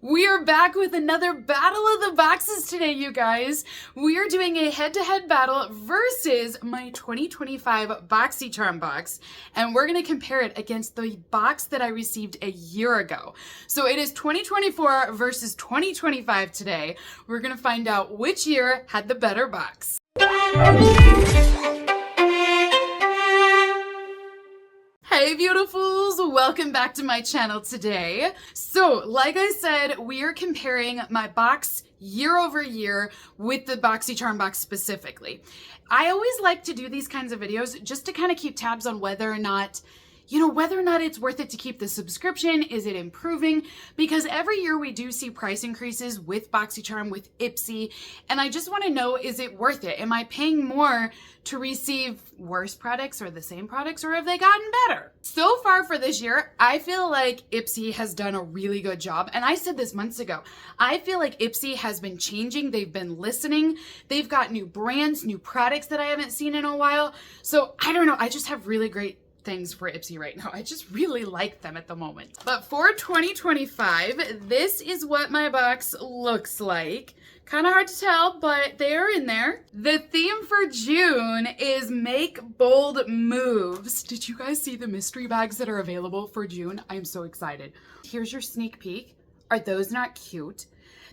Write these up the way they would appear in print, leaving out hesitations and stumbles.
We are back with another Battle of the Boxes today, you guys. We are doing a head-to-head battle versus my 2025 Boxycharm box, and we're going to compare it against the box that I received a year ago. So it is 2024 versus 2025 today. We're going to find out which year had the better box. Hey beautifuls, welcome back to my channel today. So like I said, we are comparing my box year over year with the Boxycharm box specifically. I always like to do these kinds of videos just to kind of keep tabs on whether or not it's worth it to keep the subscription. Is it improving? Because every year we do see price increases with Boxycharm, with Ipsy, and I just want to know, is it worth it? Am I paying more to receive worse products or the same products, or have they gotten better? So far for this year, I feel like Ipsy has done a really good job, and I said this months ago. I feel like Ipsy has been changing. They've been listening. They've got new brands, new products that I haven't seen in a while. So I don't know. I just have really great things for Ipsy right now. I just really like them at the moment. But for 2025, this is what my box looks like. Kind of hard to tell, but they are in there. The theme for June is make bold moves. Did you guys see the mystery bags that are available for June? I'm so excited. Here's your sneak peek. Are those not cute?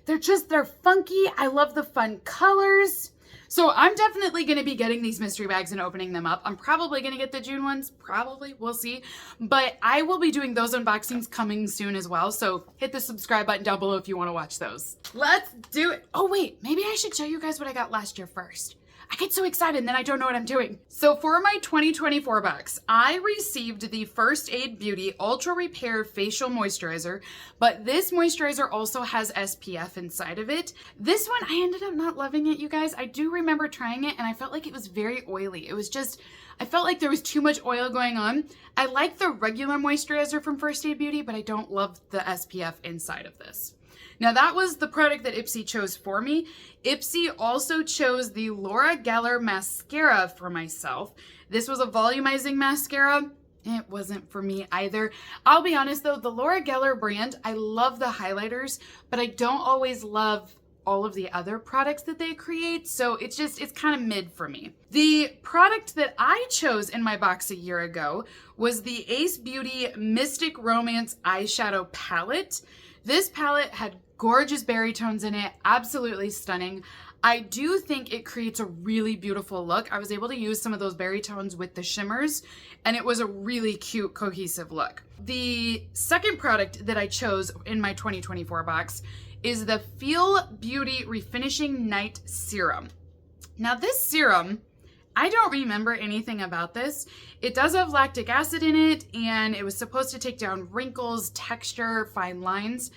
They're funky. I love the fun colors. So I'm definitely going to be getting these mystery bags and opening them up. I'm probably going to get the June ones. Probably. We'll see. But I will be doing those unboxings coming soon as well. So hit the subscribe button down below if you want to watch those. Let's do it. Oh, wait. Maybe I should show you guys what I got last year first. I get so excited and then I don't know what I'm doing. So for my 2024 box, I received the First Aid Beauty Ultra Repair Facial Moisturizer, but this moisturizer also has SPF inside of it. This one, I ended up not loving it, you guys. I do remember trying it and I felt like it was very oily. It was just, I felt like there was too much oil going on. I like the regular moisturizer from First Aid Beauty, but I don't love the SPF inside of this. Now that was the product that Ipsy chose for me. Ipsy also chose the Laura Geller mascara for myself. This was a volumizing mascara. It wasn't for me either. I'll be honest though, the Laura Geller brand, I love the highlighters, but I don't always love all of the other products that they create. So it's kind of mid for me. The product that I chose in my box a year ago was the Ace Beauty Mystic Romance Eyeshadow Palette. This palette had gorgeous berry tones in it, absolutely stunning. I do think it creates a really beautiful look. I was able to use some of those berry tones with the shimmers, and it was a really cute, cohesive look. The second product that I chose in my 2024 box is the Feel Beauty Refinishing Night Serum. Now this serum, I don't remember anything about this. It does have lactic acid in it, and it was supposed to take down wrinkles, texture, fine lines,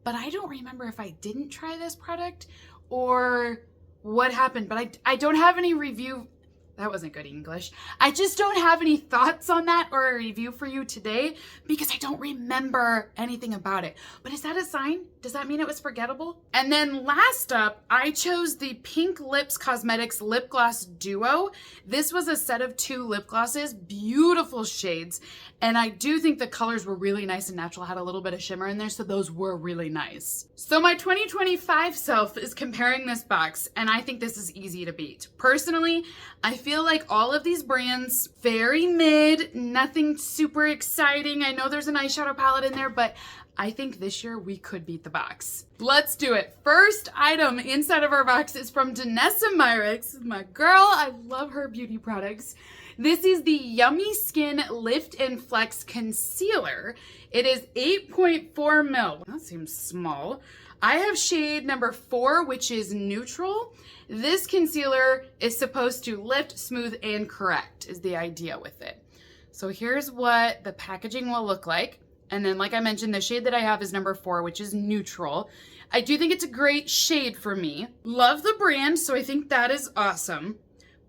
but I don't remember if I didn't try this product or what happened, but I don't have any review. That wasn't good English. I just don't have any thoughts on that or a review for you today because I don't remember anything about it. But is that a sign? Does that mean it was forgettable? And then last up, I chose the Pink Lips Cosmetics Lip Gloss Duo. This was a set of 2 lip glosses, beautiful shades. And I do think the colors were really nice and natural, had a little bit of shimmer in there, so those were really nice. So my 2025 self is comparing this box, and I think this is easy to beat. Personally, I feel like all of these brands, very mid, nothing super exciting. I know there's an eyeshadow palette in there, but I think this year we could beat the box. Let's do it. First item inside of our box is from Danessa Myricks, my girl. I love her beauty products. This is the Yummy Skin Lift and Flex Concealer. It is 8.4 mil. That seems small. I have shade number 4, which is neutral. This concealer is supposed to lift, smooth, and correct is the idea with it. So here's what the packaging will look like. And then, like I mentioned, the shade that I have is number 4, which is neutral. I do think it's a great shade for me. Love the brand, so I think that is awesome.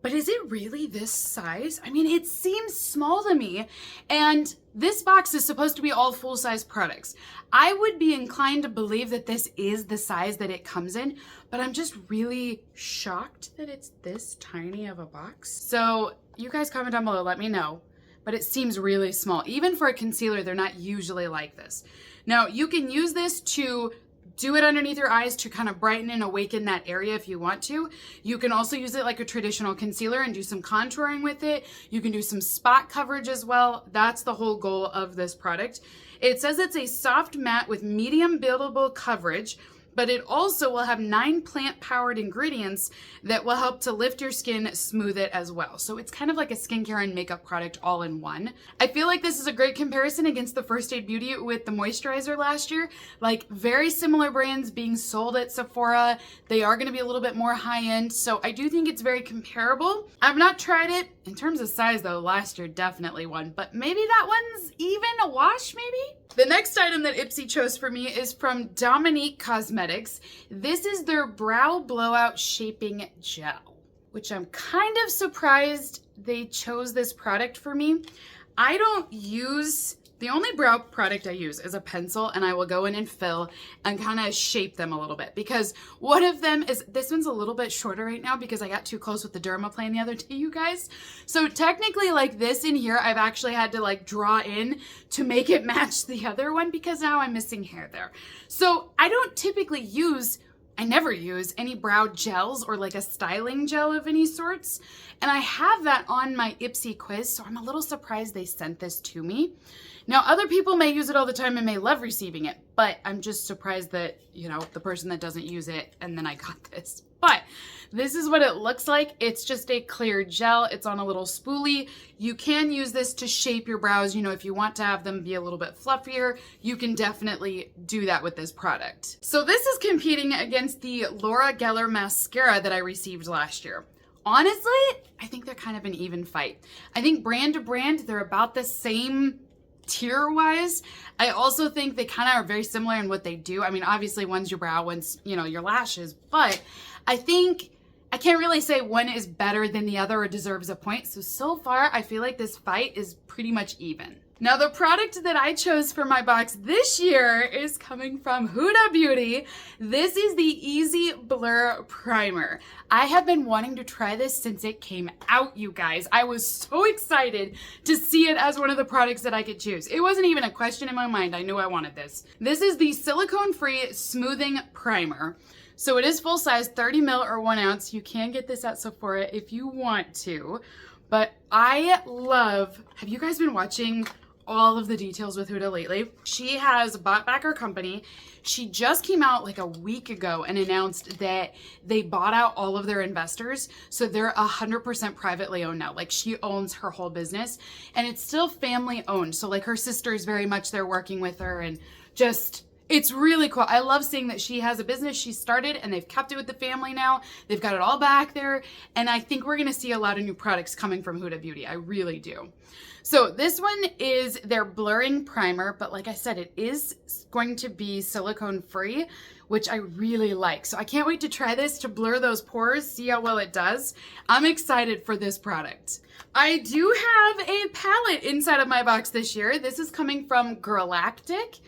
But is it really this size? I mean, it seems small to me. And this box is supposed to be all full-size products. I would be inclined to believe that this is the size that it comes in, but I'm just really shocked that it's this tiny of a box. So you guys comment down below, let me know. But it seems really small. Even for a concealer, they're not usually like this. Now, you can use this to do it underneath your eyes to kind of brighten and awaken that area if you want to. You can also use it like a traditional concealer and do some contouring with it. You can do some spot coverage as well. That's the whole goal of this product. It says it's a soft matte with medium buildable coverage, but it also will have 9 plant-powered ingredients that will help to lift your skin, smooth it as well. So it's kind of like a skincare and makeup product all in one. I feel like this is a great comparison against the First Aid Beauty with the moisturizer last year. Like very similar brands being sold at Sephora. They are gonna be a little bit more high-end, so I do think it's very comparable. I've not tried it. In terms of size though, last year definitely won, but maybe that one's even a wash maybe? The next item that Ipsy chose for me is from Dominique Cosmetics. This is their Brow Blowout Shaping Gel, which I'm kind of surprised they chose this product for me. I don't use, the only brow product I use is a pencil, and I will go in and fill and kind of shape them a little bit, because one of them is, this one's a little bit shorter right now because I got too close with the dermaplane the other day, you guys. So technically like this in here, I've actually had to like draw in to make it match the other one because now I'm missing hair there. So I don't typically use, I never use any brow gels or like a styling gel of any sorts. And I have that on my Ipsy quiz, so I'm a little surprised they sent this to me. Now, other people may use it all the time and may love receiving it, but I'm just surprised that, you know, the person that doesn't use it, and then I got this. But this is what it looks like. It's just a clear gel. It's on a little spoolie. You can use this to shape your brows. You know, if you want to have them be a little bit fluffier, you can definitely do that with this product. So this is competing against the Laura Geller mascara that I received last year. Honestly, I think they're kind of an even fight. I think brand to brand, they're about the same tier wise. I also think they kind of are very similar in what they do. I mean, obviously one's your brow, one's, you know, your lashes, but I think I can't really say one is better than the other or deserves a point. So far, I feel like this fight is pretty much even. Now, the product that I chose for my box this year is coming from Huda Beauty. This is the Easy Blur Primer. I have been wanting to try this since it came out, you guys. I was so excited to see it as one of the products that I could choose. It wasn't even a question in my mind. I knew I wanted this. This is the silicone-free smoothing primer. So it is full size, 30 ml or 1 ounce. You can get this at Sephora if you want to. But I love, have you guys been watching all of the details with Huda lately? She has bought back her company. She just came out like a week ago and announced that they bought out all of their investors. So they're 100% privately owned now. Like she owns her whole business and it's still family owned. So like her sister is very much there working with her and just, it's really cool. I love seeing that she has a business she started and they've kept it with the family now. They've got it all back there. And I think we're going to see a lot of new products coming from Huda Beauty. I really do. So this one is their blurring primer, but like I said, it is going to be silicone free, which I really like. So I can't wait to try this to blur those pores, see how well it does. I'm excited for this product. I do have a palette inside of my box this year. This is coming from Galactic.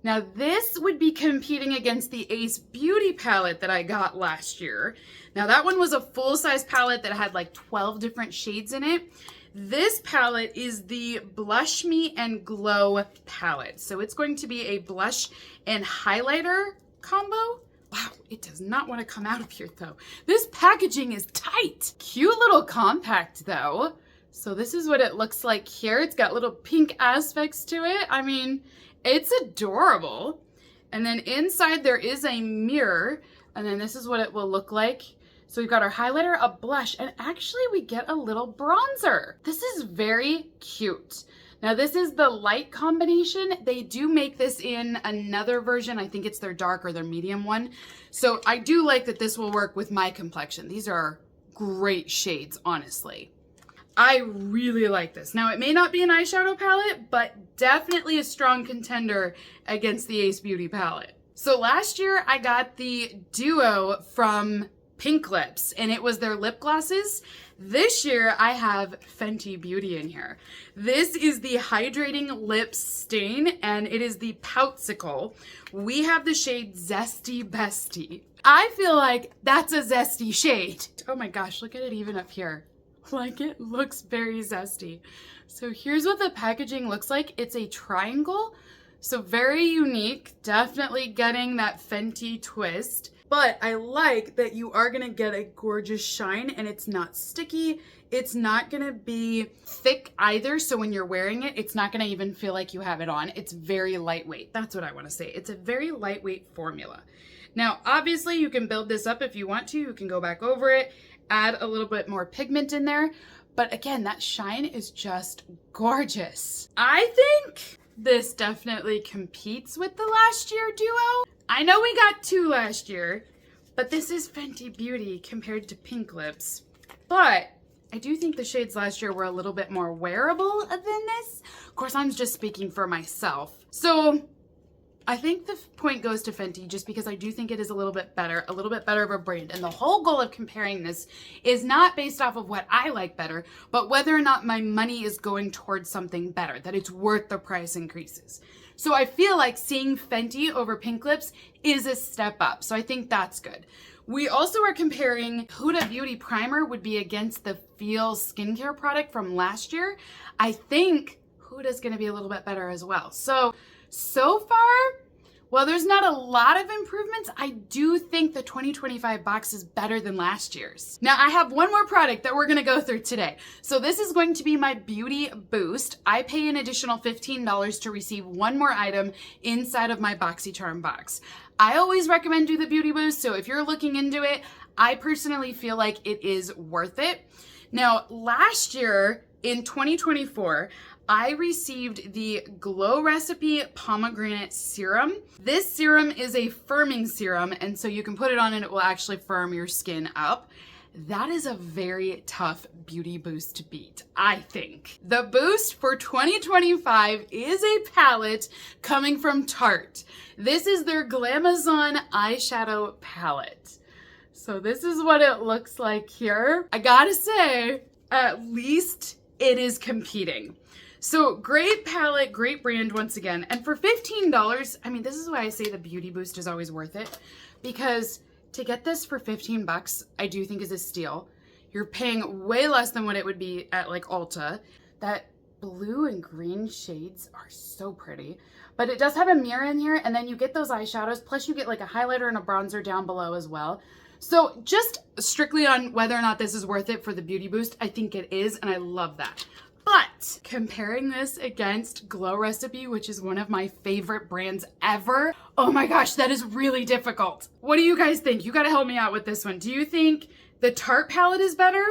Now this would be competing against the Ace Beauty palette that I got last year. Now that one was a full-size palette that had like 12 different shades in it. This palette is the Blush Me and Glow palette. So it's going to be a blush and highlighter combo. Wow, it does not want to come out of here though. This packaging is tight. Cute little compact though. So this is what it looks like here. It's got little pink aspects to it. I mean, it's adorable. And then inside there is a mirror. And then this is what it will look like. So we've got our highlighter, a blush, and actually we get a little bronzer. This is very cute. Now this is the light combination. They do make this in another version. I think it's their dark or their medium one. So I do like that this will work with my complexion. These are great shades, honestly. I really like this. Now it may not be an eyeshadow palette, but definitely a strong contender against the Ace Beauty palette. So last year I got the Duo from Pink Lips and it was their lip glosses. This year I have Fenty Beauty in here. This is the Hydrating Lip Stain and it is the Boxycharm. We have the shade Zesty Bestie. I feel like that's a zesty shade. Oh my gosh, look at it even up here. Like it looks very zesty. So here's what the packaging looks like. It's a triangle. So very unique, definitely getting that Fenty twist. But I like that you are gonna get a gorgeous shine and it's not sticky. It's not gonna be thick either. So when you're wearing it, it's not gonna even feel like you have it on. It's very lightweight. That's what I wanna say. It's a very lightweight formula. Now, obviously you can build this up if you want to. You can go back over it, add a little bit more pigment in there. But again, that shine is just gorgeous. I think this definitely competes with the last year duo. I know we got 2 last year, but this is Fenty Beauty compared to Pink Lips. But I do think the shades last year were a little bit more wearable than this. Of course, I'm just speaking for myself. So I think the point goes to Fenty just because I do think it is a little bit better of a brand. And the whole goal of comparing this is not based off of what I like better, but whether or not my money is going towards something better, that it's worth the price increases. So I feel like seeing Fenty over Pink Lips is a step up. So I think that's good. We also are comparing Huda Beauty Primer would be against the Feel skincare product from last year. I think Huda's gonna be a little bit better as well. So far, while there's not a lot of improvements, I do think the 2025 box is better than last year's. Now, I have one more product that we're gonna go through today. So this is going to be my Beauty Boost. I pay an additional $15 to receive one more item inside of my Boxycharm box. I always recommend do the Beauty Boost, so if you're looking into it, I personally feel like it is worth it. Now, last year in 2024, I received the Glow Recipe Pomegranate Serum. This serum is a firming serum, and so you can put it on and it will actually firm your skin up. That is a very tough beauty boost to beat, I think. The boost for 2025 is a palette coming from Tarte. This is their Glamazon eyeshadow palette. So this is what it looks like here. I gotta say, at least it is competing. So great palette, great brand once again. And for $15, I mean, this is why I say the Beauty Boost is always worth it, because to get this for 15 bucks, I do think is a steal. You're paying way less than what it would be at like Ulta. That blue and green shades are so pretty, but it does have a mirror in here, and then you get those eyeshadows, plus you get like a highlighter and a bronzer down below as well. So just strictly on whether or not this is worth it for the Beauty Boost, I think it is, and I love that. But comparing this against Glow Recipe, which is one of my favorite brands ever, oh my gosh, that is really difficult. What do you guys think? You gotta help me out with this one. Do you think the Tarte palette is better,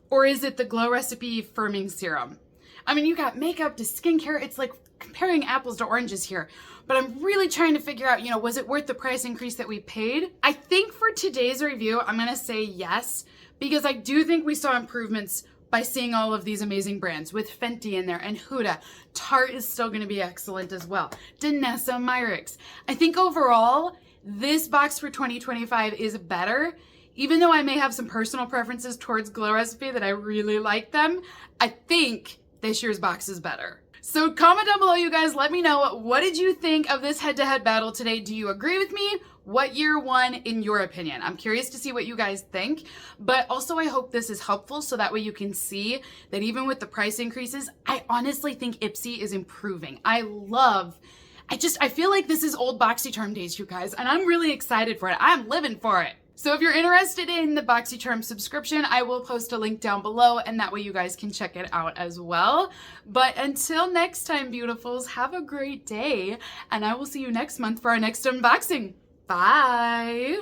or is it the Glow Recipe Firming Serum? I mean, you got makeup to skincare. It's like comparing apples to oranges here. But I'm really trying to figure out, was it worth the price increase that we paid? I think for today's review, I'm gonna say yes, because I do think we saw improvements by seeing all of these amazing brands with Fenty in there and Huda. Tarte is still gonna be excellent as well. Danessa Myricks. I think overall, this box for 2025 is better. Even though I may have some personal preferences towards Glow Recipe that I really like them, I think this year's box is better. So comment down below, you guys. Let me know, what did you think of this head-to-head battle today? Do you agree with me? What year won in your opinion? I'm curious to see what you guys think, but also I hope this is helpful so that way you can see that even with the price increases, I honestly think Ipsy is improving. I feel like this is old Boxycharm days, you guys, and I'm really excited for it. I'm living for it. So if you're interested in the Boxycharm subscription, I will post a link down below, and that way you guys can check it out as well. But until next time, beautifuls, have a great day, and I will see you next month for our next unboxing. Bye!